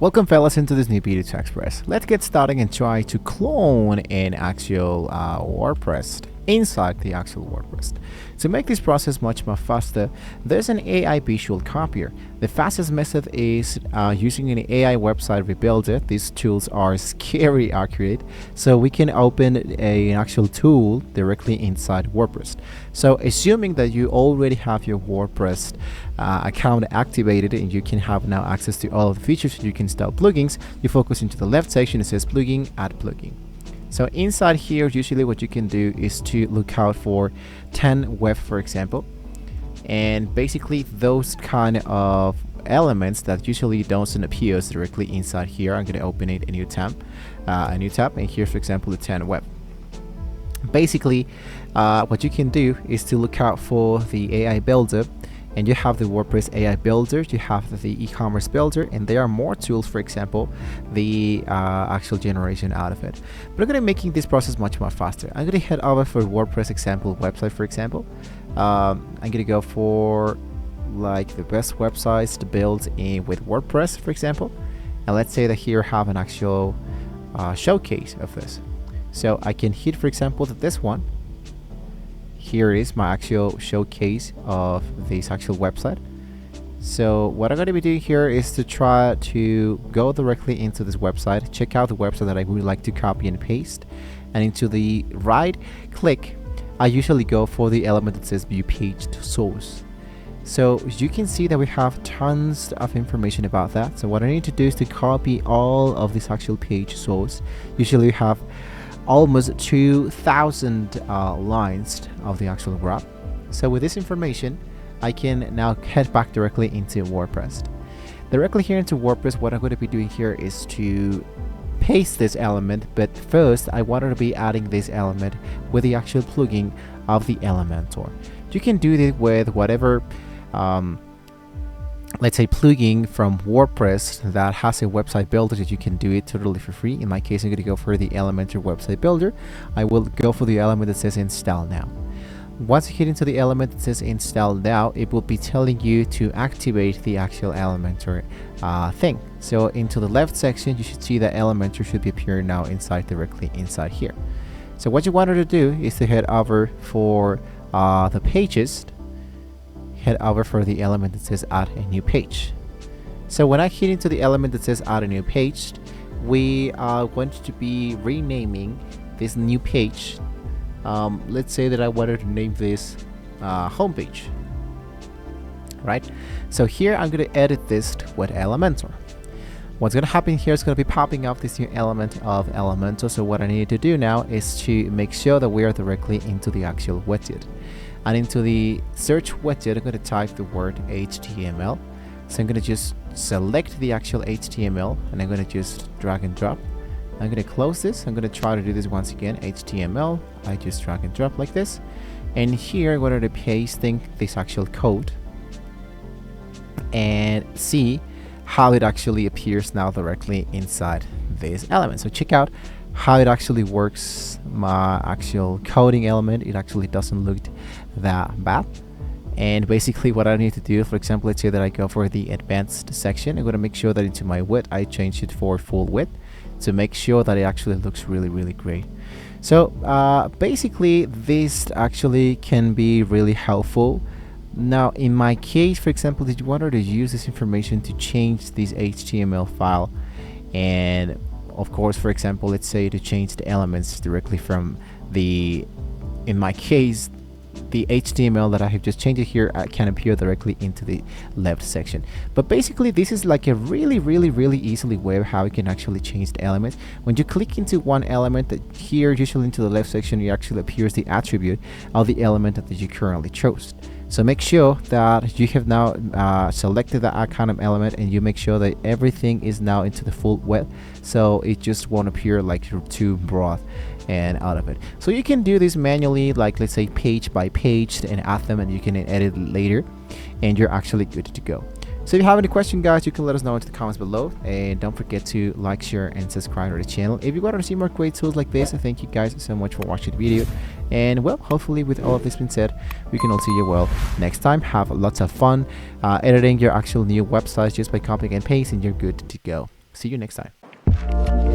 Welcome fellas into this new video to Express. Let's get started and try to clone an actual WordPress inside the actual WordPress. To make this process much more faster, there's an AI visual copier. The fastest method is using an AI website rebuilder. These tools are scary accurate, so we can open an actual tool directly inside WordPress. So assuming that you already have your WordPress account activated and you can have now access to all of the features, you can install plugins. You focus into the left section, it says plugin, add plugin. So inside here, usually what you can do is to look out for 10 web, for example, and basically those kind of elements that usually don't appear directly inside here. I'm going to open it a new tab, and here's, for example, the 10 web. Basically, what you can do is to look out for the AI builder. And you have the WordPress AI builder, you have the e-commerce builder, and there are more tools, for example, the actual generation out of it. But I'm going to be making this process much more faster. I'm going to head over for WordPress example website, for example. I'm going to go for like the best websites to build in with WordPress, for example. And let's say that here I have an actual showcase of this. So I can hit, for example, this one. Here is my actual showcase of this actual website. So what I'm going to be doing here is to try to go directly into this website, check out the website that I would like to copy and paste, and into the right click, I usually go for the element that says view page to source. So you can see that we have tons of information about that. So what I need to do is to copy all of this actual page source. Usually we have almost 2,000 lines of the actual graph. So with this information, I can now head back directly into WordPress. Directly here into WordPress, what I'm going to be doing here is to paste this element, but first I wanted to be adding this element with the actual plugin of the Elementor. You can do this with whatever let's say plugin from WordPress that has a website builder that you can do it totally for free. In my case, I'm going to go for the Elementor website builder. I will go for the element that says install now. Once you hit into the element that says install now, it will be telling you to activate the actual Elementor thing. So into the left section, you should see that Elementor should be appearing now directly inside here. So what you wanted to do is to head over for the pages. Head over for the element that says add a new page. So when I hit into the element that says add a new page, we are going to be renaming this new page. Let's say that I wanted to name this homepage, right? So here I'm going to edit this with Elementor. What's going to happen here is going to be popping up this new element of Elementor. So what I need to do now is to make sure that we are directly into the actual widget. And into the search widget, I'm going to type the word HTML. So I'm going to just select the actual HTML and I'm going to just drag and drop. I'm going to close this. I'm going to try to do this once again. HTML. I just drag and drop like this. And here I'm going to be pasting this actual code and see how it actually appears now directly inside this element. So check out how it actually works. My actual coding element, it actually doesn't look that bad. And basically what I need to do, for example, let's say that I go for the advanced section. I'm going to make sure that into my width I change it for full width to make sure that it actually looks really great. So basically this actually can be really helpful. Now in my case, for example, did you want to use this information to change this HTML file, and of course, for example, let's say to change the elements directly from the, in my case, the HTML that I have just changed it here can appear directly into the left section. But basically this is like a really easily way of how you can actually change the element. When you click into one element, that here usually into the left section, it actually appears the attribute of the element that you currently chose. So make sure that you have now selected that kind of element, and you make sure that everything is now into the full width, so it just won't appear like you're too broad and out of it. So you can do this manually, like let's say page by page, and add them, and you can edit it later, and you're actually good to go. So if you have any question, guys, you can let us know in the comments below, and don't forget to like, share, and subscribe to the channel if you want to see more great tools like this. Thank you guys so much for watching the video, and well, hopefully with all of this being said, we can all see you well next time. Have lots of fun editing your actual new websites just by copying and pasting. You're good to go. See you next time.